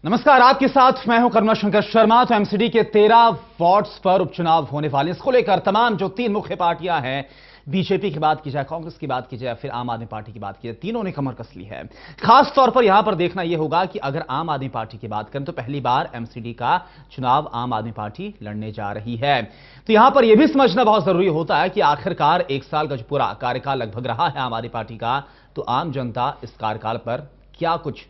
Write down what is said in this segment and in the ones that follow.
नमस्कार, आपके साथ मैं हूं करुणा शंकर शर्मा। तो एमसीडी के 13 वार्ड्स पर उपचुनाव होने वाले, इसको लेकर तमाम जो तीन मुख्य पार्टियां हैं, बीजेपी की बात की जाए, कांग्रेस की बात की जाए, फिर आम आदमी पार्टी की बात की जाए, तीनों ने कमर कस ली है। खास तौर पर यहां पर देखना यह होगा कि अगर आम आदमी पार्टी की बात करें तो पहली बार एमसीडी का चुनाव आम आदमी पार्टी लड़ने जा रही है। तो यहां पर यह भी समझना बहुत जरूरी होता है कि आखिरकार एक साल का जो पूरा कार्यकाल लगभग रहा है आम आदमी पार्टी का, तो आम जनता इस कार्यकाल पर क्या कुछ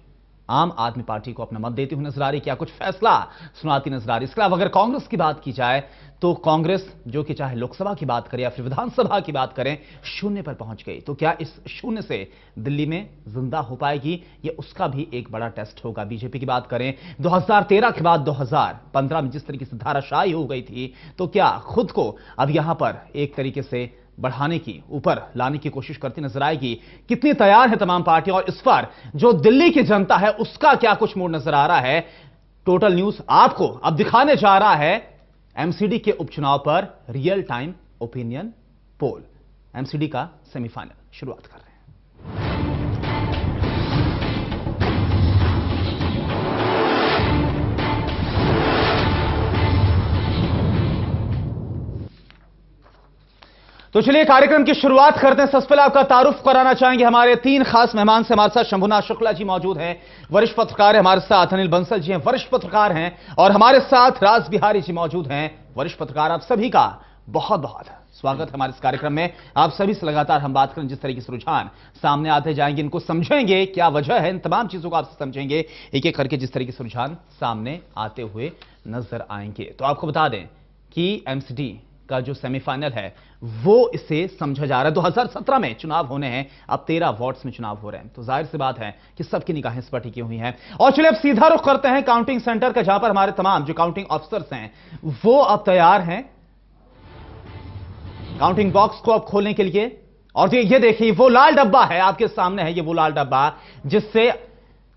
आम आदमी पार्टी को अपना मत देती हुई नजर आ रही, क्या कुछ फैसला सुनाती नजर आ रही। इसके अलावा अगर कांग्रेस की बात की जाए तो कांग्रेस जो कि चाहे लोकसभा की बात करें या फिर विधानसभा की बात करें, शून्य पर पहुंच गई। तो क्या इस शून्य से दिल्ली में जिंदा हो पाएगी, यह उसका भी एक बड़ा टेस्ट होगा। बीजेपी की बात करें, 2013 के बाद 2015 में जिस तरीके से धाराशायी हो गई थी, तो क्या खुद को अब यहां पर एक तरीके से बढ़ाने की, ऊपर लाने की कोशिश करती नजर आएगी। कितनी तैयार है तमाम पार्टियां और इस पर जो दिल्ली की जनता है उसका क्या कुछ मूड नजर आ रहा है। टोटल न्यूज आपको अब दिखाने जा रहा है एमसीडी के उपचुनाव पर real time opinion poll. MCD का सेमीफाइनल शुरुआत कर रहे हैं। तो चलिए कार्यक्रम की शुरुआत करते हैं। सबसे पहले आपका तारुफ कराना चाहेंगे हमारे तीन खास मेहमान से। हमारे साथ शंभुनाथ शुक्ला जी मौजूद हैं, वरिष्ठ पत्रकार हैं। हमारे साथ अनिल बंसल जी हैं, वरिष्ठ पत्रकार हैं। और हमारे साथ राज बिहारी जी मौजूद हैं, वरिष्ठ पत्रकार। आप सभी का बहुत बहुत स्वागत है हमारे इस कार्यक्रम में। आप सभी से लगातार हम बात करें, जिस तरीके से रुझान सामने आते जाएंगे, इनको समझेंगे क्या वजह है, इन तमाम चीजों को आपसे समझेंगे एक एक करके, जिस तरीके से रुझान सामने आते हुए नजर आएंगे। तो आपको बता दें कि एमसीडी का जो सेमीफाइनल है वो इसे समझा जा रहा है। 2017 में चुनाव होने हैं, अब 13 वार्ड्स में चुनाव हो रहे हैं। तो जाहिर सी बात है कि सबकी निगाहें इस पर टिकी हुई हैं। और चलिए अब सीधा रुख करते हैं काउंटिंग सेंटर का, जहां पर हमारे तमाम जो काउंटिंग ऑफिसर्स हैं वो अब तैयार हैं काउंटिंग बॉक्स को अब खोलने के लिए। और ये देखिए, वो लाल डब्बा है आपके सामने है, ये वो लाल डब्बा जिससे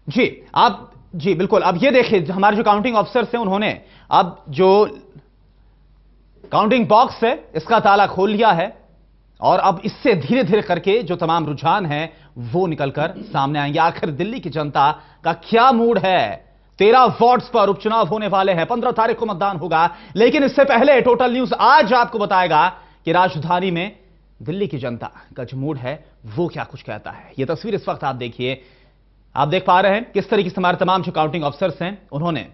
जी बिल्कुल। अब ये देखिए, हमारे जो काउंटिंग ऑफिसर्स हैं उन्होंने अब जो काउंटिंग बॉक्स है इसका ताला खोल लिया है और अब इससे धीरे धीरे करके जो तमाम रुझान हैं वो निकलकर सामने आएंगे। आखिर दिल्ली की जनता का क्या मूड है। 13 वार्ड्स पर उपचुनाव होने वाले हैं, 15 तारीख को मतदान होगा। लेकिन इससे पहले टोटल न्यूज आज आपको बताएगा कि राजधानी में दिल्ली की जनता का जो मूड है वो क्या कुछ कहता है। यह तस्वीर इस वक्त आप देखिए, आप देख पा रहे हैं किस तरीके से हमारे तमाम जो काउंटिंग ऑफिसर्स हैं उन्होंने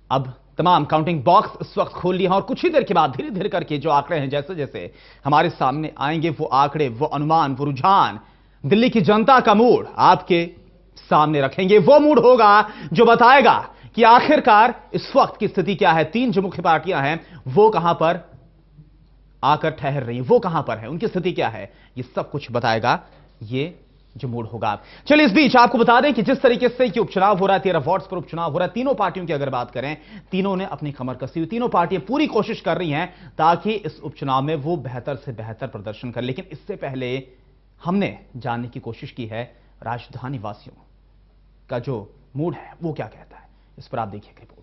अब तमाम काउंटिंग बॉक्स इस वक्त खोल लिए हैं। और कुछ ही देर के बाद धीरे धीरे करके जो आंकड़े हैं, जैसे जैसे हमारे सामने आएंगे, वो आंकड़े, वो अनुमान, वो रुझान, दिल्ली की जनता का मूड आपके सामने रखेंगे। वो मूड होगा जो बताएगा कि आखिरकार इस वक्त की स्थिति क्या है। तीन जो मुख्य पार्टियां हैं वो कहां पर आकर ठहर रही हैं, वो कहां पर है, उनकी स्थिति क्या है, ये सब कुछ बताएगा ये जो मूड होगा। चलिए इस बीच आपको बता दें कि जिस तरीके से कि उपचुनाव हो रहा है, 13 वार्ड्स पर उपचुनाव हो रहा है, तीनों पार्टियों की अगर बात करें, तीनों ने अपनी कमर कसी हुई। तीनों पार्टियां पूरी कोशिश कर रही हैं ताकि इस उपचुनाव में वो बेहतर से बेहतर प्रदर्शन करें। लेकिन इससे पहले हमने जानने की कोशिश की है राजधानी वासियों का जो मूड है वो क्या कहता है। इस पर आप देखिए रिपोर्ट।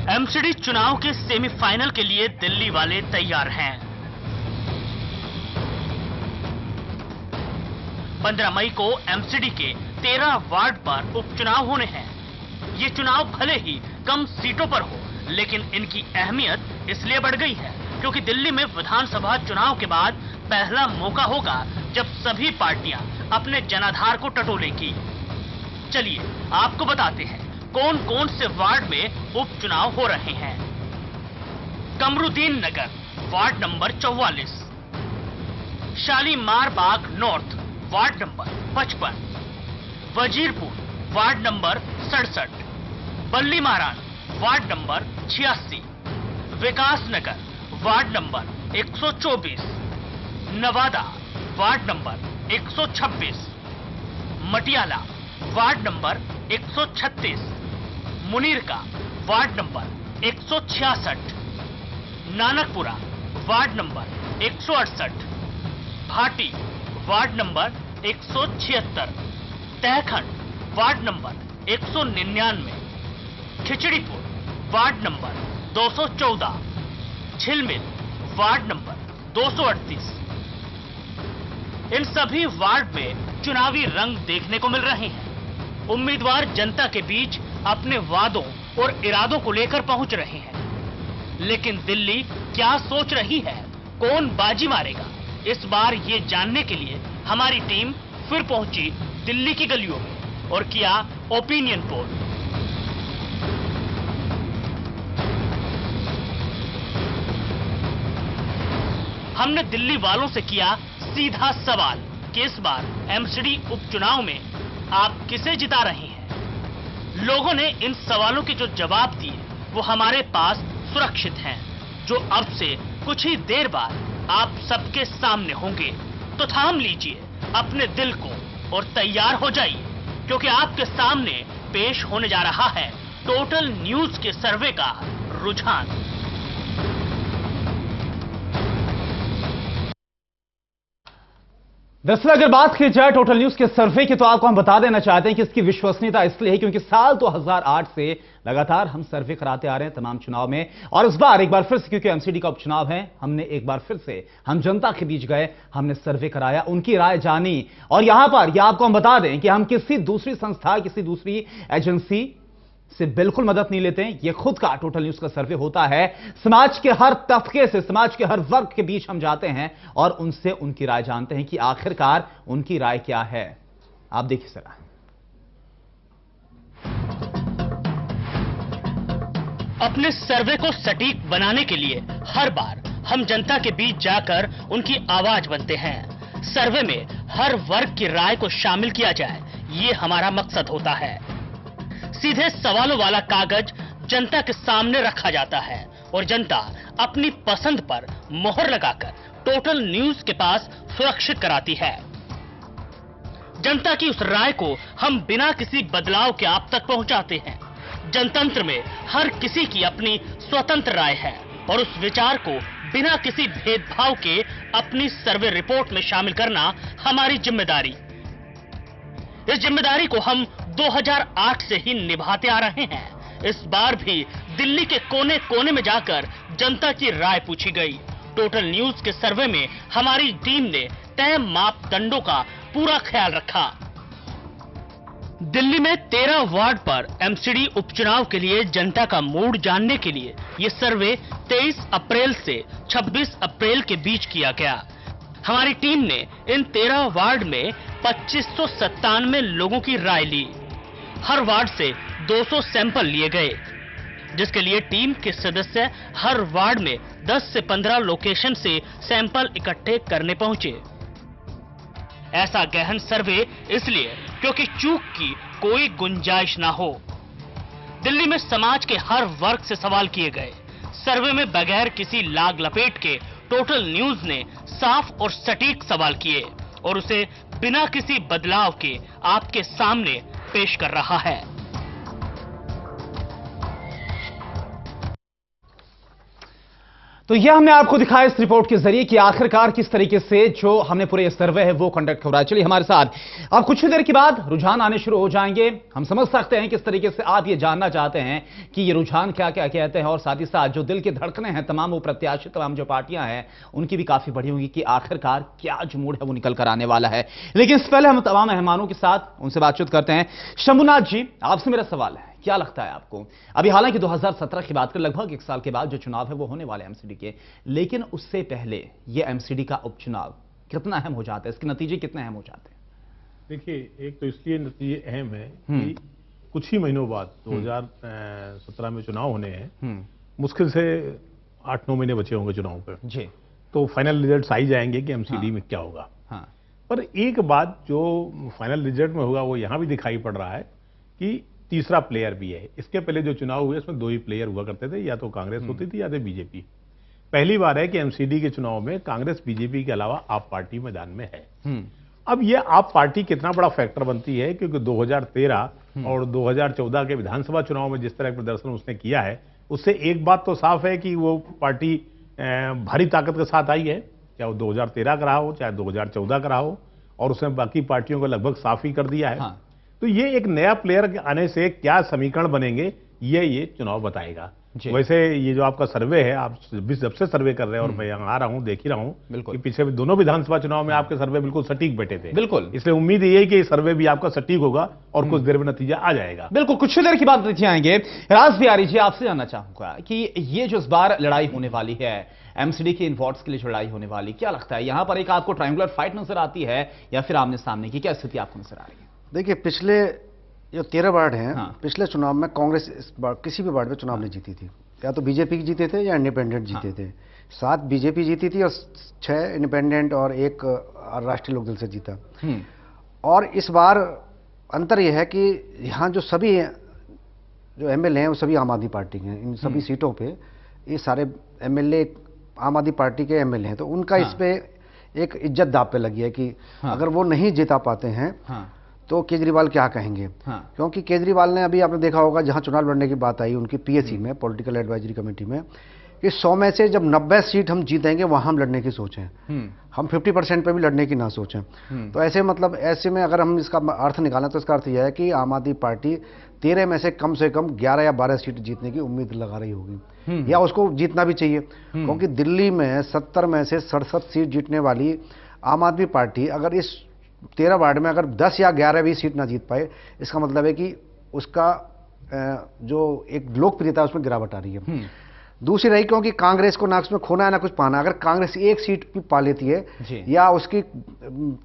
एमसीडी चुनाव के सेमीफाइनल के लिए दिल्ली वाले तैयार हैं। 15 मई को एमसीडी के 13 वार्ड पर उपचुनाव होने हैं। ये चुनाव भले ही कम सीटों पर हो, लेकिन इनकी अहमियत इसलिए बढ़ गई है क्योंकि दिल्ली में विधानसभा चुनाव के बाद पहला मौका होगा जब सभी पार्टियां अपने जनाधार को टटोलेंगी। चलिए आपको बताते हैं कौन कौन से वार्ड में उपचुनाव हो रहे हैं। Kamruddin Nagar ward number 44, Shalimar Bagh north ward number 55, Wazirpur ward number 67, Balli Maharan ward number 86, Vikas Nagar ward number 124, Nawada ward number 126, Matiala ward number 136, Munirka ward number 166, Nanakpura ward number 168, Bhati ward number 176, Tehkhand ward number 199, Khichripur ward number 214, Jhilmil ward number 238। इन सभी वार्ड में चुनावी रंग देखने को मिल रहे हैं। उम्मीदवार जनता के बीच अपने वादों और इरादों को लेकर पहुंच रहे हैं। लेकिन दिल्ली क्या सोच रही है, कौन बाजी मारेगा, इस बार ये जानने के लिए हमारी टीम फिर पहुंची दिल्ली की गलियों में और किया ओपिनियन पोल। हमने दिल्ली वालों से किया सीधा सवाल कि इस बार एमसीडी उपचुनाव में आप किसे जिता रहे हैं। लोगों ने इन सवालों के जो जवाब दिए वो हमारे पास सुरक्षित हैं, जो अब से कुछ ही देर बाद आप सबके सामने होंगे। तो थाम लीजिए अपने दिल को और तैयार हो जाइए, क्योंकि आपके सामने पेश होने जा रहा है टोटल न्यूज के सर्वे का रुझान। दरअसल अगर बात की जाए टोटल न्यूज के सर्वे की, तो आपको हम बता देना चाहते हैं कि इसकी विश्वसनीयता इसलिए है क्योंकि साल 2008 से लगातार हम सर्वे कराते आ रहे हैं तमाम चुनाव में, और इस बार एक बार फिर से क्योंकि एमसीडी का उपचुनाव है, हमने एक बार फिर से हम जनता के बीच गए, हमने सर्वे कराया, उनकी राय जानी। और यहां पर यह आपको हम बता दें कि हम किसी दूसरी संस्था, किसी दूसरी एजेंसी से बिल्कुल मदद नहीं लेते हैं। यह खुद का टोटल न्यूज का सर्वे होता है। समाज के हर तबके से, समाज के हर वर्ग के बीच हम जाते हैं और उनसे उनकी राय जानते हैं कि आखिरकार उनकी राय क्या है। आप देखिए जरा। अपने सर्वे को सटीक बनाने के लिए हर बार हम जनता के बीच जाकर उनकी आवाज बनते हैं। सर्वे में हर वर्ग की राय को शामिल किया जाए, ये हमारा मकसद होता है। सीधे सवालों वाला कागज जनता के सामने रखा जाता है और जनता अपनी पसंद पर मोहर लगाकर टोटल न्यूज के पास सुरक्षित कराती है। जनता की उस राय को हम बिना किसी बदलाव के आप तक पहुंचाते हैं। जनतंत्र में हर किसी की अपनी स्वतंत्र राय है और उस विचार को बिना किसी भेदभाव के अपनी सर्वे रिपोर्ट में शामिल करना हमारी जिम्मेदारी। इस जिम्मेदारी को हम 2008 से ही निभाते आ रहे हैं। इस बार भी दिल्ली के कोने कोने में जाकर जनता की राय पूछी गई। टोटल न्यूज के सर्वे में हमारी टीम ने तय मापदंडों का पूरा ख्याल रखा। दिल्ली में 13 वार्ड पर एमसीडी उपचुनाव के लिए जनता का मूड जानने के लिए ये सर्वे 23 अप्रैल से 26 अप्रैल के बीच किया गया। हमारी टीम ने इन 13 वार्ड में 2597 लोगों की राय ली। हर वार्ड से 200 सैंपल लिए गए, जिसके लिए टीम के सदस्य हर वार्ड में 10 से 15 लोकेशन से सैंपल इकट्ठे करने पहुंचे। ऐसा गहन सर्वे इसलिए क्योंकि चूक की कोई गुंजाइश ना हो। दिल्ली में समाज के हर वर्ग से सवाल किए गए। सर्वे में बगैर किसी लाग लपेट के टोटल न्यूज ने साफ और सटीक सवाल किए और उसे बिना किसी बदलाव के आपके सामने पेश कर रहा है। तो यह हमने आपको दिखाया इस रिपोर्ट के जरिए कि आखिरकार किस तरीके से जो हमने पूरे सर्वे है वो कंडक्ट हो रहा है। चलिए हमारे साथ अब कुछ ही देर के बाद रुझान आने शुरू हो जाएंगे। हम समझ सकते हैं किस तरीके से आप ये जानना चाहते हैं कि ये रुझान क्या क्या कहते हैं, और साथ ही साथ जो दिल के धड़कने हैं तमाम वो प्रत्याशी, तमाम जो पार्टियां हैं, उनकी भी काफी बड़ी होंगी कि आखिरकार क्या जो मूड है वो निकल कर आने वाला है। लेकिन इससे पहले हम तमाम मेहमानों के साथ उनसे बातचीत करते हैं। शंभुनाथ जी, आपसे मेरा सवाल है, क्या लगता है आपको, अभी हालांकि 2017 की बात कर लगभग 1 साल के बाद जो चुनाव है वो होने वाले एमसीडी के, लेकिन उससे पहले ये एमसीडी का उपचुनाव कितना अहम हो जाता है, इसके नतीजे कितने अहम हो जाते हैं? देखिए, एक तो इसलिए नतीजे अहम है कि कुछ ही महीनों बाद 2017 में चुनाव होने हैं। मुश्किल से 8-9 महीने बचे होंगे चुनाव पे जी, तो फाइनल रिजल्ट आ ही जाएंगे कि एमसीडी में क्या होगा। हाँ। पर एक बात जो फाइनल रिजल्ट में होगा वो यहां भी दिखाई पड़ रहा है कि तीसरा प्लेयर भी है। इसके पहले जो चुनाव हुए उसमें 2 ही प्लेयर हुआ करते थे, या तो कांग्रेस होती थी या तो बीजेपी। पहली बार है कि एमसीडी के चुनाव में कांग्रेस बीजेपी के अलावा आप पार्टी मैदान में है। अब ये आप पार्टी कितना बड़ा फैक्टर बनती है, क्योंकि 2013 और 2014 के विधानसभा चुनाव में जिस तरह का प्रदर्शन उसने किया है, उससे एक बात तो साफ है कि वो पार्टी भारी ताकत के साथ आई है, चाहे वो 2013 का रहा हो चाहे 2014 का रहा हो, और उसने बाकी पार्टियों को लगभग साफ ही कर दिया है। हाँ। तो ये एक नया प्लेयर के आने से क्या समीकरण बनेंगे ये चुनाव बताएगा। जी। वैसे ये जो आपका सर्वे है, आप जब से सर्वे कर रहे हैं और मैं यहाँ आ रहा हूँ, देख ही रहा हूँ बिल्कुल। कि पीछे दोनों विधानसभा चुनाव में आपके सर्वे बिल्कुल सटीक बैठे थे। बिल्कुल। इसलिए उम्मीद ये है कि सर्वे भी आपका सटीक होगा और कुछ देर में नतीजा आ जाएगा। बिल्कुल, कुछ देर की बात नतीजे आएंगे। राज बिहारी जी, आपसे जानना चाहूंगा कि ये जो इस बार लड़ाई होने वाली है, एमसीडी के इन वोट्स के लिए जो लड़ाई होने वाली, क्या लगता है यहां पर एक आपको ट्रायंगुलर फाइट नजर आती है या फिर आमने सामने की क्या स्थिति आपको नजर आ रही है? देखिए, पिछले जो 13 वार्ड हैं, हाँ। पिछले चुनाव में कांग्रेस इस बार किसी भी वार्ड में चुनाव नहीं जीती थी। या तो बीजेपी की जीते थे या इंडिपेंडेंट जीते थे। 7 बीजेपी जीती थी और 6 इंडिपेंडेंट और 1 राष्ट्रीय लोकदल से जीता। और इस बार अंतर यह है कि यहाँ जो सभी जो एमएलए हैं वो सभी आम आदमी पार्टी के हैं। इन सभी सीटों पे ये सारे एमएलए आम आदमी पार्टी के एमएलए हैं, तो उनका इस पे एक इज्जत दांव पे लगी है कि अगर वो नहीं जिता पाते हैं तो केजरीवाल क्या कहेंगे। क्योंकि केजरीवाल ने, अभी आपने देखा होगा, जहां चुनाव लड़ने की बात आई उनकी पीएसी में, पॉलिटिकल एडवाइजरी कमेटी में, कि 100 में से जब 90 सीट हम जीतेंगे वहां हम लड़ने की सोचें, हम 50% पे भी लड़ने की ना सोचें। तो ऐसे मतलब ऐसे में अगर हम इसका अर्थ निकालें तो इसका अर्थ यह है कि आम आदमी पार्टी 13 में से कम 11 या 12 सीट जीतने की उम्मीद लगा रही होगी, या उसको जीतना भी चाहिए। क्योंकि दिल्ली में 70 में से 67 सीट जीतने वाली आम आदमी पार्टी अगर इस 13 वार्ड में अगर 10 या 11 भी सीट ना जीत पाए, इसका मतलब है कि उसका जो एक लोकप्रियता है उसमें गिरावट आ रही है। दूसरी रही, क्योंकि कांग्रेस को ना उसमें खोना है ना कुछ पाना। अगर कांग्रेस 1 सीट भी पा लेती है या उसकी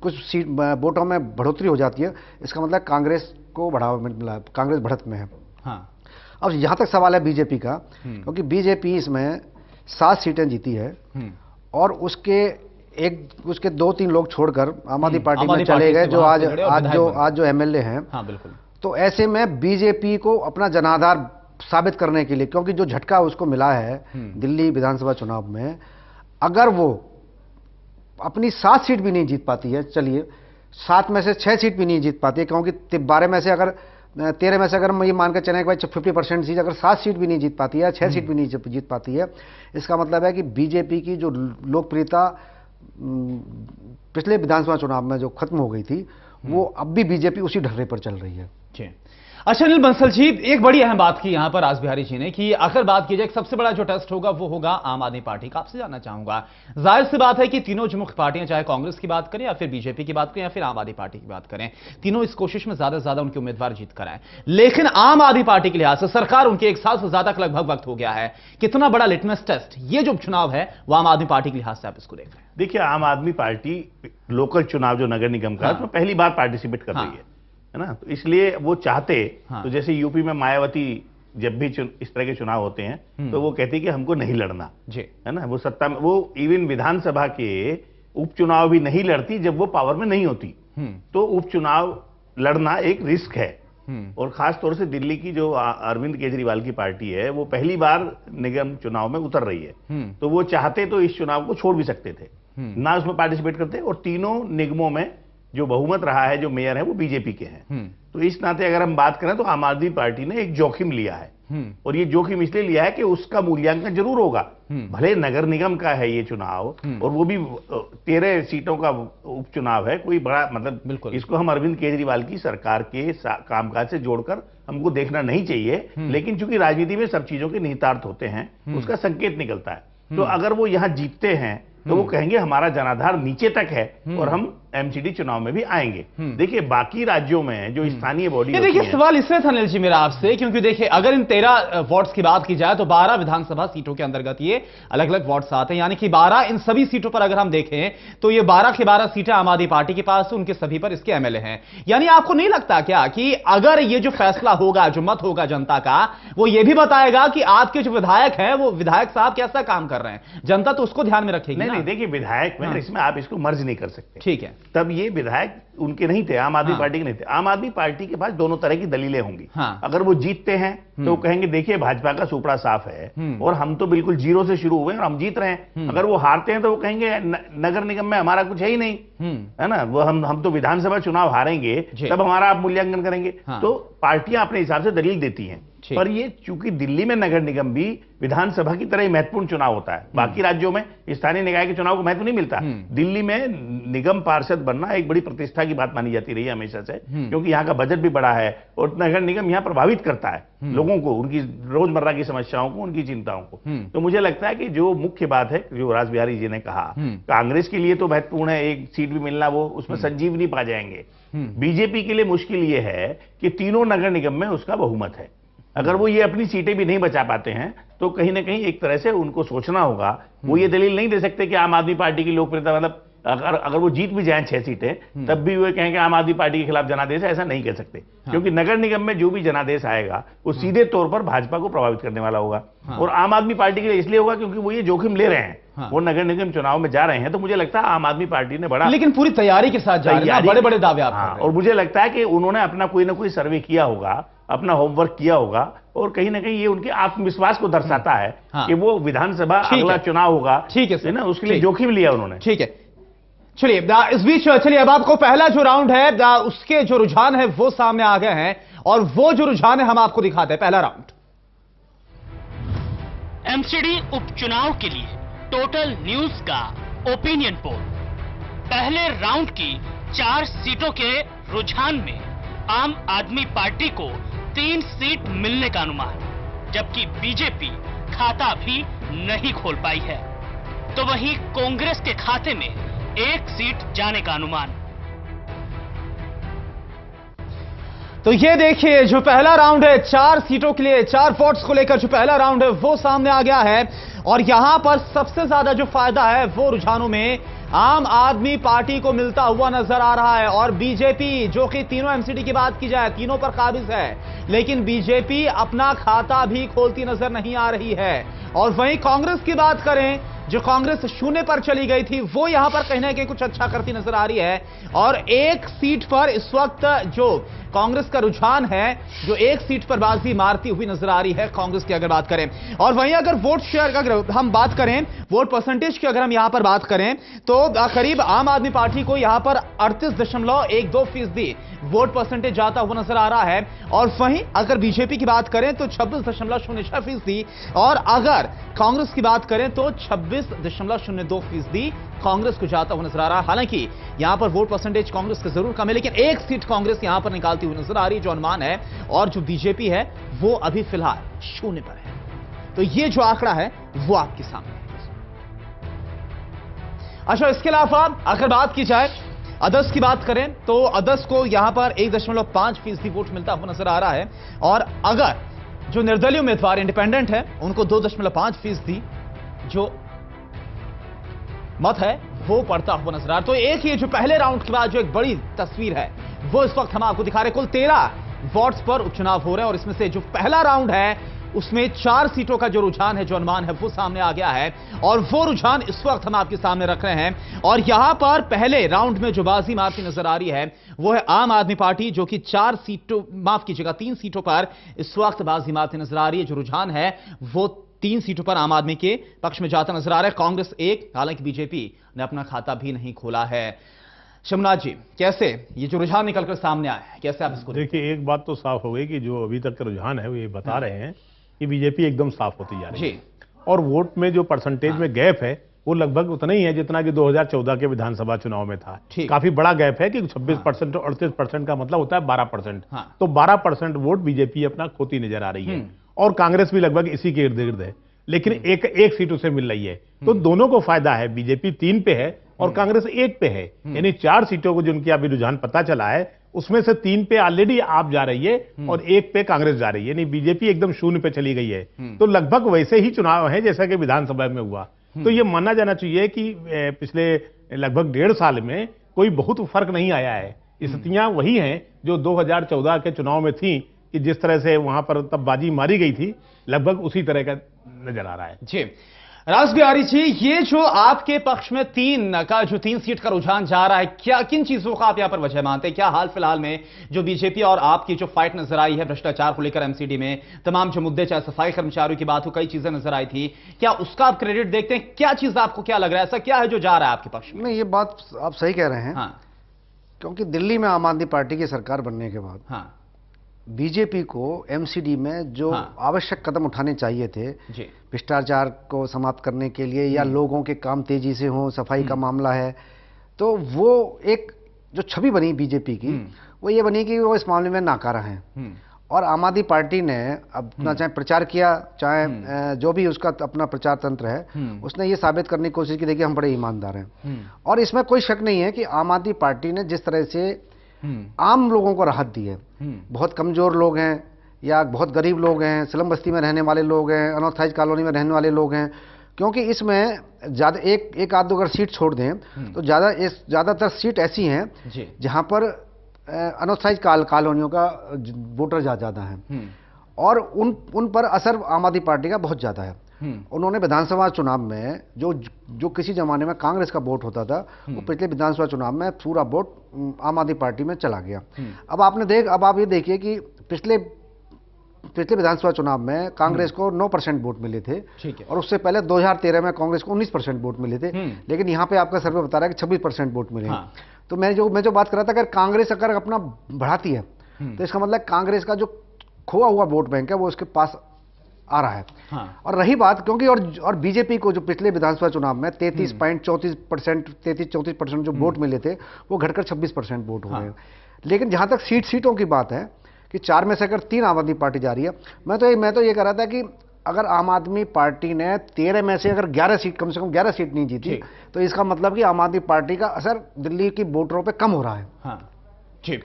कुछ सीट वोटों में बढ़ोतरी हो जाती है, इसका मतलब कांग्रेस को बढ़ावा मिला, कांग्रेस बढ़त में है। अब यहां तक सवाल है बीजेपी का, क्योंकि बीजेपी इसमें 7 सीटें जीती है और उसके 2-3 लोग छोड़कर आम आदमी पार्टी में चले गए, जो आज जो एमएलए हैं। बिल्कुल। तो ऐसे में बीजेपी को अपना जनाधार साबित करने के लिए, क्योंकि जो झटका उसको मिला है दिल्ली विधानसभा चुनाव में, अगर वो अपनी 7 सीट भी नहीं जीत पाती है, चलिए 7 में से 6 सीट भी नहीं जीत पाती है, क्योंकि 12 में से अगर 13 में से अगर हम ये मान कर चलें कि भाई 50% सीट, अगर 7 सीट भी नहीं जीत पाती है, 6 सीट भी नहीं जीत पाती है, इसका मतलब है कि बीजेपी की जो लोकप्रियता पिछले विधानसभा चुनाव में जो खत्म हो गई थी, वो अब भी बीजेपी उसी ढर्रे पर चल रही है। अच्छा अनिल बंसल जी, एक बड़ी अहम बात की यहां पर राज बिहारी जी ने कि अगर बात की जाए सबसे बड़ा जो टेस्ट होगा वो होगा आम आदमी पार्टी का। आपसे जानना चाहूंगा, जाहिर सी बात है कि तीनों जो मुख्य पार्टियां, चाहे कांग्रेस की बात करें या फिर बीजेपी की बात करें या फिर आम आदमी पार्टी की बात करें, तीनों इस कोशिश में ज्यादा से ज्यादा उनके उम्मीदवार जीत कर आए। लेकिन आम आदमी पार्टी के लिहाज से सरकार उनके 1 साल से ज्यादा का लगभग वक्त हो गया है। कितना बड़ा लिटमस टेस्ट ये जो चुनाव है वो आम आदमी पार्टी के लिहाज से आप इसको देख रहे हैं? देखिए, आम आदमी पार्टी लोकल चुनाव जो नगर निगम का उसमें पहली बार पार्टिसिपेट कर रही है ना, तो इसलिए वो चाहते, तो जैसे यूपी में मायावती जब भी इस तरह के चुनाव होते हैं तो वो कहती कि हमको नहीं लड़ना है ना, वो सत्ता में, वो इवन विधानसभा के उपचुनाव भी नहीं लड़ती जब वो पावर में नहीं होती। तो उपचुनाव लड़ना एक रिस्क है। और खास तौर से दिल्ली की जो अरविंद केजरीवाल की पार्टी है, वो पहली बार निगम चुनाव में उतर रही है, तो वो चाहते तो इस चुनाव को छोड़ भी सकते थे, ना उसमें पार्टिसिपेट करते। और तीनों निगमों में जो बहुमत रहा है, जो मेयर है, वो बीजेपी के हैं। तो इस नाते अगर हम बात करें तो आम आदमी पार्टी ने एक जोखिम लिया है, और ये जोखिम इसलिए लिया है कि उसका मूल्यांकन जरूर होगा। भले नगर निगम का है ये चुनाव, और वो भी 13 सीटों का उपचुनाव है, कोई बड़ा मतलब इसको हम अरविंद केजरीवाल की सरकार के कामकाज से जोड़कर हमको देखना नहीं चाहिए। लेकिन चूंकि राजनीति में सब चीजों के निहितार्थ होते हैं, उसका संकेत निकलता है। तो अगर वो यहां जीतते हैं तो वो कहेंगे हमारा जनाधार नीचे तक है और हम एमसीडी चुनाव में भी आएंगे। देखिए, बाकी राज्यों में जो स्थानीय बॉडी, देखिए सवाल इसमें था अनिल जी मेरा आपसे, क्योंकि देखिए अगर इन 13 वार्ड्स की बात की जाए तो 12 विधानसभा सीटों के अंतर्गत ये अलग अलग वार्ड्स आते हैं, यानी कि 12 इन सभी सीटों पर अगर हम देखें तो ये 12 की 12 सीटें आम आदमी पार्टी के पास, उनके सभी पर इसके एमएलए हैं। यानी आपको नहीं लगता क्या कि अगर ये जो फैसला होगा, जो मत होगा जनता का, वो ये भी बताएगा कि आपके जो विधायक हैं वो विधायक साहब कैसा काम कर रहे हैं, जनता तो उसको ध्यान में रखेगी। नहीं, देखिए विधायक में इसमें आप इसको मर्ज नहीं कर सकते। ठीक है, तब ये विधायक उनके नहीं थे, आम आदमी पार्टी के नहीं थे। आम आदमी पार्टी के पास दोनों तरह की दलीलें होंगी। अगर वो जीतते हैं तो वो कहेंगे देखिए भाजपा का सुपड़ा साफ है और हम तो बिल्कुल जीरो से शुरू हुए और हम जीत रहे हैं। अगर वो हारते हैं तो वो कहेंगे नगर निगम में हमारा कुछ है ही नहीं, है ना, वो हम तो विधानसभा चुनाव हारेंगे, तब हमारा आप मूल्यांकन करेंगे। तो पार्टियां अपने हिसाब से दलील देती हैं। पर ये चूंकि दिल्ली में नगर निगम भी विधानसभा की तरह ही महत्वपूर्ण चुनाव होता है, बाकी राज्यों में स्थानीय निकाय के चुनाव को महत्व नहीं मिलता। दिल्ली में निगम पार्षद बनना एक बड़ी प्रतिष्ठा की बात मानी जाती रही है हमेशा से, क्योंकि यहाँ का बजट भी बड़ा है और नगर निगम यहाँ प्रभावित करता है लोगों को, उनकी रोजमर्रा की समस्याओं को, उनकी चिंताओं को। तो मुझे लगता है कि जो मुख्य बात है, जो राज बिहारी जी ने कहा, कांग्रेस के लिए तो महत्वपूर्ण है एक सीट भी मिलना, वो उसमें संजीव नहीं पा जाएंगे। बीजेपी के लिए मुश्किल ये है कि तीनों नगर निगम में उसका बहुमत है। अगर वो ये अपनी सीटें भी नहीं बचा पाते हैं तो कहीं ना कहीं एक तरह से उनको सोचना होगा। वो ये दलील नहीं दे सकते कि आम आदमी पार्टी की लोकप्रियता, मतलब अगर वो जीत भी जाएं 6 सीटें तब भी वो कहेंगे आम आदमी पार्टी के खिलाफ जनादेश है, ऐसा नहीं कह सकते। क्योंकि नगर निगम में जो भी जनादेश आएगा वो सीधे तौर पर भाजपा को प्रभावित करने वाला होगा। और आम आदमी पार्टी के लिए इसलिए होगा क्योंकि वो ये जोखिम ले रहे हैं, वो नगर निगम चुनाव में जा रहे हैं। तो मुझे लगता है आम आदमी पार्टी ने बड़ा, लेकिन पूरी तैयारी के साथ जा रहे हैं, बड़े बड़े दावे आप कर रहे हैं। और मुझे लगता है कि उन्होंने अपना कोई ना कोई सर्वे किया होगा, अपना होमवर्क किया होगा, और कहीं ना कहीं ये उनके आत्मविश्वास को दर्शाता है कि वो विधानसभा अगला चुनाव होगा, ठीक है ना, उसके लिए जोखिम लिया उन्होंने। ठीक है, चलिए इस बीच चलिए अब आपको पहला जो राउंड है उसके जो रुझान है वो सामने आ गए हैं, और वो जो रुझान है हम आपको दिखाते हैं। पहला राउंड एमसीडी उपचुनाव के लिए टोटल न्यूज का ओपिनियन पोल। पहले राउंड की 4 सीटों के रुझान में आम आदमी पार्टी को 3 सीट मिलने का अनुमान, जबकि बीजेपी खाता भी नहीं खोल पाई है। तो वहीं कांग्रेस के खाते में 1 सीट जाने का अनुमान। तो ये देखिए जो पहला राउंड है 4 सीटों के लिए 4 वोट्स को लेकर जो पहला राउंड है वो सामने आ गया है, और यहां पर सबसे ज्यादा जो फायदा है वो रुझानों में आम आदमी पार्टी को मिलता हुआ नजर आ रहा है। और बीजेपी, जो कि तीनों एमसीडी की बात की जाए तीनों पर काबिज है, लेकिन बीजेपी अपना खाता भी खोलती नजर नहीं आ रही है। और वहीं कांग्रेस की बात करें, जो कांग्रेस शून्य पर चली गई थी, वो यहां पर कहीं ना कहीं कुछ अच्छा करती नजर आ रही है। और 1 सीट पर इस वक्त जो कांग्रेस का रुझान है, जो 1 सीट पर बाजी मारती हुई नजर आ रही है कांग्रेस की अगर बात करें। और वहीं अगर वोट शेयर का अगर हम बात करें, वोट परसेंटेज की अगर हम यहां पर बात करें, तो करीब आम आदमी पार्टी को यहां पर 38.12% वोट परसेंटेज जाता हुआ नजर आ रहा है। और वहीं अगर बीजेपी की बात करें तो 26.06%, और अगर कांग्रेस की बात करें तो 26.02% कांग्रेस को जाता हुआ नजर आ रहा है। हालांकि यहां पर वोट परसेंटेज कांग्रेस का जरूर कम है, लेकिन 1 सीट कांग्रेस यहां पर निकालती हुई नजर आ रही है, जो अनुमान है। और जो बीजेपी है वो अभी फिलहाल शून्य पर है। तो ये जो आंकड़ा है वो आपके सामने है। अच्छा, इसके अलावा अगर बात की जाए अदर्स की बात करें तो अदर्स को यहां पर 1.5% वोट मिलता हुआ नजर आ रहा है। और अगर जो निर्दलीय उम्मीदवार इंडिपेंडेंट है उनको 2.5% जो मत है वो पड़ता हुआ नजर आ रहा है। तो एक ये जो पहले राउंड के बाद जो एक बड़ी तस्वीर है वो इस वक्त हम आपको दिखा रहे हैं। कुल 13 वार्ड्स पर उपचुनाव हो रहे हैं, और इसमें से जो पहला राउंड है उसमें 4 सीटों का जो रुझान है, जो अनुमान है, वो सामने आ गया है। और वो रुझान इस वक्त हम आपके सामने रख रहे हैं। और यहां पर पहले राउंड में जो बाजी मारती नजर आ रही है वो है आम आदमी पार्टी, जो कि 3 सीटों पर इस वक्त बाजी मारती नजर आ रही है। जो रुझान है वो 3 सीटों पर आम आदमी के पक्ष में जाता नजर आ रहा है। कांग्रेस 1, हालांकि बीजेपी ने अपना खाता भी नहीं खोला है। शम्भुनाथ जी, कैसे ये जो रुझान निकलकर सामने आया है, कैसे आप इसको देखिए? एक बात तो साफ हो गई कि जो अभी तक का रुझान है वो ये बता रहे हैं कि बीजेपी एकदम साफ होती जा रही है, और वोट में जो परसेंटेज में गैप है वो लगभग उतना ही है जितना कि 2014 के विधानसभा चुनाव में था। काफी बड़ा गैप है कि 26% और 38% का मतलब होता है 12%। तो 12% वोट बीजेपी अपना खोती नजर आ रही है, और कांग्रेस भी लगभग इसी के इर्द गिर्द है, लेकिन एक सीट उसे मिल रही है। तो दोनों को फायदा है। बीजेपी 3 पे है और कांग्रेस 1 पे है, यानी 4 सीटों को जिनकी अभी रुझान पता चला है उसमें से 3 पे ऑलरेडी आप जा रही है और 1 पे कांग्रेस जा रही है, यानी बीजेपी एकदम शून्य पे चली गई है। तो लगभग वैसे ही चुनाव है जैसा कि विधानसभा में हुआ। तो ये माना जाना चाहिए कि पिछले लगभग 1.5 साल में कोई बहुत फर्क नहीं आया है। स्थितियां वही हैं जो 2014 के चुनाव में थी, कि जिस तरह से वहां पर तब बाजी मारी गई थी, लगभग उसी तरह का नजर आ रहा है। जी राज बिहारी जी, ये जो आपके पक्ष में 3 सीट का रुझान जा रहा है, क्या किन चीजों का आप यहां पर वजह मानते हैं? क्या हाल फिलहाल में जो बीजेपी और आपकी जो फाइट नजर आई है भ्रष्टाचार को लेकर एमसीडी में, तमाम जो मुद्दे, चाहे सफाई कर्मचारियों की बात हो, कई चीजें नजर आई थी, क्या उसका आप क्रेडिट देखते हैं? क्या चीज आपको क्या लग रहा है, ऐसा क्या है जो जा रहा है आपके पक्ष में? नहीं, ये बात आप सही कह रहे हैं। हाँ, क्योंकि दिल्ली में आम आदमी पार्टी की सरकार बनने के बाद बीजेपी को एमसीडी में जो आवश्यक कदम उठाने चाहिए थे, जी, भ्रष्टाचार को समाप्त करने के लिए या लोगों के काम तेजी से हों, सफाई का मामला है, तो वो एक जो छवि बनी बीजेपी की, वो ये बनी कि वो इस मामले में नाकारा हैं। और आम आदमी पार्टी ने अपना चाहे प्रचार किया, चाहे जो भी उसका अपना प्रचार तंत्र है, उसने ये साबित करने की कोशिश की, देखिए हम बड़े ईमानदार हैं। और इसमें कोई शक नहीं है कि आम आदमी पार्टी ने जिस तरह से आम लोगों को राहत दी है, बहुत कमजोर लोग हैं या बहुत गरीब लोग हैं, स्लम बस्ती में रहने वाले लोग हैं, अनऑथराइज कॉलोनी में रहने वाले लोग हैं, क्योंकि इसमें ज़्यादा एक आध दो अगर सीट छोड़ दें तो ज़्यादातर सीट ऐसी हैं जहां पर अनऑथराइज कॉलोनियों का वोटर ज़्यादा है और उन पर असर आम आदमी पार्टी का बहुत ज़्यादा है। उन्होंने विधानसभा चुनाव में जो किसी जमाने में कांग्रेस का वोट होता था, वो पिछले विधानसभा चुनाव में पूरा वोट आम आदमी पार्टी में चला गया। अब आप ये देखिए कि पिछले विधानसभा चुनाव में कांग्रेस को 9% वोट मिले थे, और उससे पहले 2013 में कांग्रेस को 19% वोट मिले थे, लेकिन यहाँ पे आपका सर्वे बता रहा है कि 26% वोट मिले। तो मैं जो बात कर रहा था, अगर कांग्रेस अगर अपना बढ़ाती है तो इसका मतलब कांग्रेस का जो खोआ हुआ वोट बैंक है वो उसके पास आ रहा है। और रही बात, क्योंकि और बीजेपी को जो पिछले विधानसभा चुनाव में 33-34% जो वोट मिले थे, वो घटकर 26% वोट हो गए। लेकिन जहां तक सीटों की बात है कि 4 में से अगर 3 आम आदमी पार्टी जा रही है, मैं तो ये कह रहा था कि अगर आम आदमी पार्टी ने 13 में से अगर 11 सीट, कम से कम 11 सीट नहीं जीती, तो इसका मतलब कि आम आदमी पार्टी का असर दिल्ली की वोटरों पे कम हो रहा है। जी,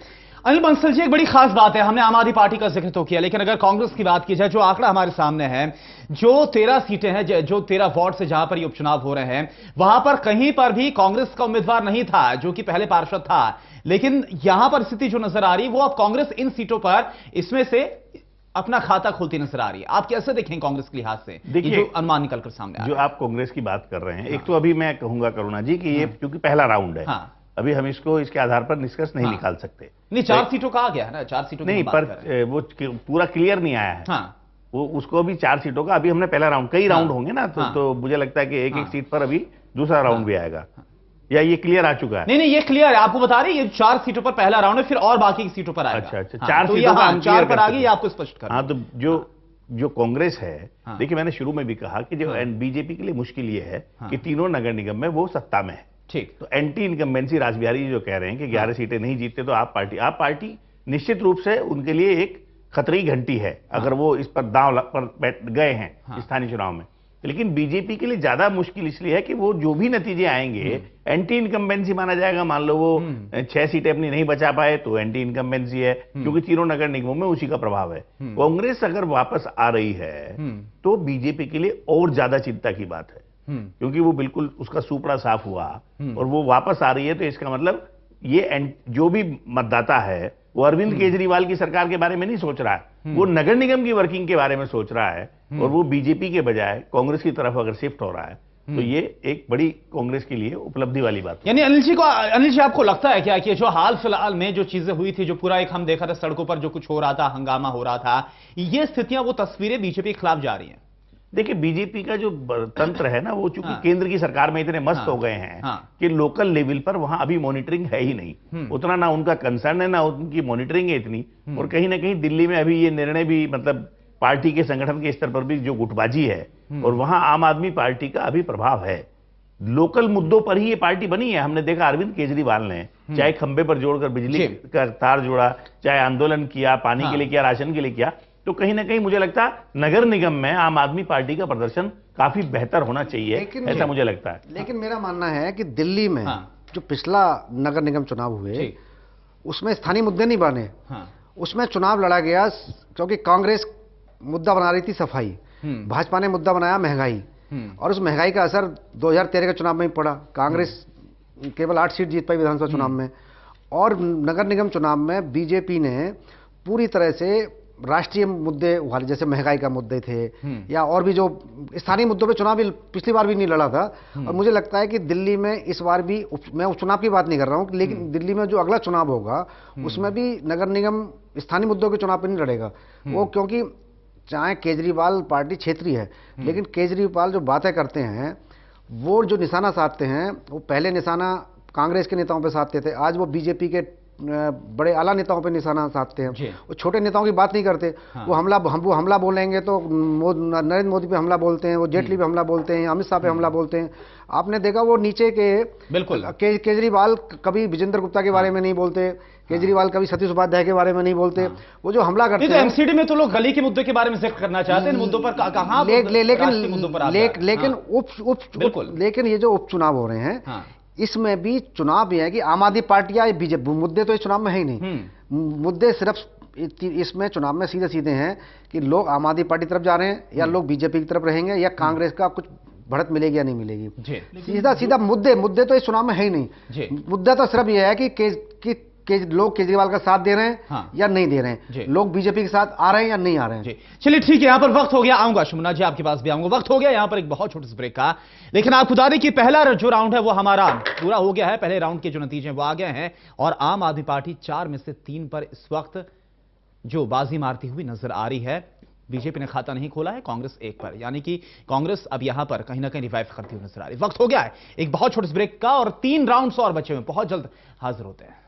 अनिल बंसल जी, एक बड़ी खास बात है, हमने आम आदमी पार्टी का जिक्र तो किया, लेकिन अगर कांग्रेस की बात की जाए, जो आंकड़ा हमारे सामने है, जो 13 सीटें हैं, जो 13 वार्ड से जहां पर ये उपचुनाव हो रहे हैं, वहां पर कहीं पर भी कांग्रेस का उम्मीदवार नहीं था जो कि पहले पार्षद था। लेकिन यहां पर स्थिति जो नजर आ रही है, वो अब कांग्रेस इन सीटों पर इसमें से अपना खाता खोलती नजर आ रही है। आप कैसे देखें कांग्रेस के लिहाज से देखिए जो अनुमान निकलकर सामने जो आप कांग्रेस की बात कर रहे हैं, एक तो अभी मैं कहूंगा करुणा जी कि ये क्योंकि पहला राउंड है, अभी हम इसके आधार पर निष्कर्ष नहीं निकाल सकते। नहीं, 4 सीटों का आ गया है ना, 4 सीटों नहीं, पर वो पूरा क्लियर नहीं आया है। वो उसको भी 4 सीटों का, अभी हमने पहला राउंड, कई राउंड होंगे ना, तो मुझे लगता है कि एक सीट पर अभी दूसरा राउंड भी आएगा, या ये क्लियर आ चुका है? नहीं, ये क्लियर है, आपको बता रहे हैं, ये 4 सीटों पर पहला राउंड है, फिर और बाकी की सीटों पर आएगा। अच्छा, 4 सीटों का 4 पर आ गई, आपको स्पष्ट कर। हाँ, तो जो कांग्रेस है, देखिए मैंने शुरू में भी कहा कि जो बीजेपी के लिए मुश्किल ये है कि तीनों नगर निगम में वो सत्ता में है। ठीक, तो एंटी इनकम्बेंसी रासबिहारी जो कह रहे हैं कि 11 सीटें नहीं जीतते तो आप पार्टी निश्चित रूप से उनके लिए एक खतरी घंटी है, अगर वो इस पर दांव पर बैठ गए हैं स्थानीय चुनाव में। लेकिन बीजेपी के लिए ज्यादा मुश्किल इसलिए है कि वो जो भी नतीजे आएंगे एंटी इनकम्बेंसी माना जाएगा। मान लो वो 6 सीटें अपनी नहीं बचा पाए तो एंटी इनकम्बेंसी है, क्योंकि तीनों नगर निगमों में उसी का प्रभाव है। कांग्रेस अगर वापस आ रही है तो बीजेपी के लिए और ज्यादा चिंता की बात है, क्योंकि वो बिल्कुल उसका सुपड़ा साफ हुआ और वो वापस आ रही है, तो इसका मतलब ये जो भी मतदाता है वो अरविंद केजरीवाल की सरकार के बारे में नहीं सोच रहा है, वो नगर निगम की वर्किंग के बारे में सोच रहा है, और वो बीजेपी के बजाय कांग्रेस की तरफ अगर शिफ्ट हो रहा है, तो ये एक बड़ी कांग्रेस के लिए उपलब्धि वाली बात है। यानी अनिल जी, आपको लगता है क्या कि जो हाल फिलहाल में जो चीजें हुई थी, जो पूरा एक हम देखा था सड़कों पर जो कुछ हो रहा था, हंगामा हो रहा था, ये स्थितियां, वो तस्वीरें बीजेपी के खिलाफ जा रही हैं? देखिए, बीजेपी का जो तंत्र है ना, वो चूंकि केंद्र की सरकार में इतने मस्त हो गए हैं कि लोकल लेवल पर वहां अभी मॉनिटरिंग है ही नहीं, उतना ना उनका कंसर्न है, ना उनकी मॉनिटरिंग है इतनी। और कहीं ना कहीं दिल्ली में अभी ये निर्णय भी, मतलब पार्टी के संगठन के स्तर पर भी जो गुटबाजी है, और वहां आम आदमी पार्टी का अभी प्रभाव है। लोकल मुद्दों पर ही ये पार्टी बनी है। हमने देखा अरविंद केजरीवाल ने चाहे खंबे पर जोड़कर बिजली का तार जोड़ा, चाहे आंदोलन किया, पानी के लिए किया, राशन के लिए किया, तो कहीं ना कहीं मुझे लगता है नगर निगम में आम आदमी पार्टी का प्रदर्शन काफी बेहतर होना चाहिए, ऐसा मुझे लगता है। लेकिन मेरा मानना है कि दिल्ली में जो पिछला नगर निगम चुनाव हुए, उसमें स्थानीय मुद्दे नहीं बने, उसमें चुनाव लड़ा गया क्योंकि कांग्रेस मुद्दा बना रही थी सफाई, भाजपा ने मुद्दा बनाया महंगाई, और उस महंगाई का असर 2013 के चुनाव में ही पड़ा। कांग्रेस केवल 8 सीट जीत पाई विधानसभा चुनाव में, और नगर निगम चुनाव में बीजेपी ने पूरी तरह से राष्ट्रीय मुद्दे उठाए, जैसे महंगाई का मुद्दे थे, या और भी जो स्थानीय मुद्दों पे चुनाव भी पिछली बार भी नहीं लड़ा था। और मुझे लगता है कि दिल्ली में इस बार भी, मैं उपचुनाव की बात नहीं कर रहा हूँ, लेकिन दिल्ली में जो अगला चुनाव होगा उसमें भी नगर निगम स्थानीय मुद्दों के चुनाव पर नहीं लड़ेगा वो, क्योंकि चाहे केजरीवाल पार्टी क्षेत्रीय है, लेकिन केजरीवाल जो बातें करते हैं, वो जो निशाना साधते हैं, वो पहले निशाना कांग्रेस के नेताओं पे साधते थे, आज वो बीजेपी के बड़े आला नेताओं पे निशाना साधते जी। हैं, वो छोटे नेताओं की बात नहीं करते। हाँ। वो हमला बोलेंगे तो नरेंद्र मोदी पे हमला बोलते हैं, वो जेटली पे हमला बोलते हैं, अमित शाह पे हमला बोलते हैं। आपने देखा वो नीचे के बिल्कुल केजरीवाल कभी विजेंद्र गुप्ता के बारे में नहीं बोलते, केजरीवाल कभी सतीश उपाध्याय के बारे में नहीं बोलते। वो जो हमला करते तो हैं एमसीडी में तो लोग गली के मुद्दे के बारे में जिक्र करना चाहते हैं, इन मुद्दों पर कहां लेकिन ये जो उपचुनाव हो रहे हैं, हाँ। इसमें भी चुनाव ये है कि आम आदमी पार्टी या बीजेपी, मुद्दे तो इस चुनाव में है ही नहीं। मुद्दे सिर्फ इसमें चुनाव में सीधे सीधे हैं कि लोग आम आदमी पार्टी तरफ जा रहे हैं या लोग बीजेपी की तरफ रहेंगे या कांग्रेस का कुछ बढ़त मिलेगी या नहीं मिलेगी। सीधा सीधा मुद्दे तो इस चुनाव में है ही नहीं। मुद्दा तो सिर्फ यह है कि लोग केजरीवाल का साथ दे रहे हैं हाँ। या नहीं दे रहे हैं, लोग बीजेपी के साथ आ रहे हैं या नहीं आ रहे हैं। चलिए ठीक है, यहां पर वक्त हो गया, आऊंगा शमुना जी आपके पास भी आऊंगा, वक्त हो गया यहां पर एक बहुत छोटे से ब्रेक का। लेकिन आपको बता दें कि पहला जो राउंड है वो हमारा पूरा हो गया है। पहले राउंड के जो नतीजे वो आ गए हैं और आम आदमी पार्टी 4 में से 3 पर इस वक्त जो बाजी मारती हुई नजर आ रही है। बीजेपी ने खाता नहीं खोला है, कांग्रेस 1 पर, यानी कि कांग्रेस अब यहां पर कहीं ना कहीं रिवाइव करती हुई नजर आ रही है। वक्त हो गया है एक बहुत छोटे से ब्रेक का और 3 राउंड्स और बचे हुए, बहुत जल्द हाजिर होते हैं।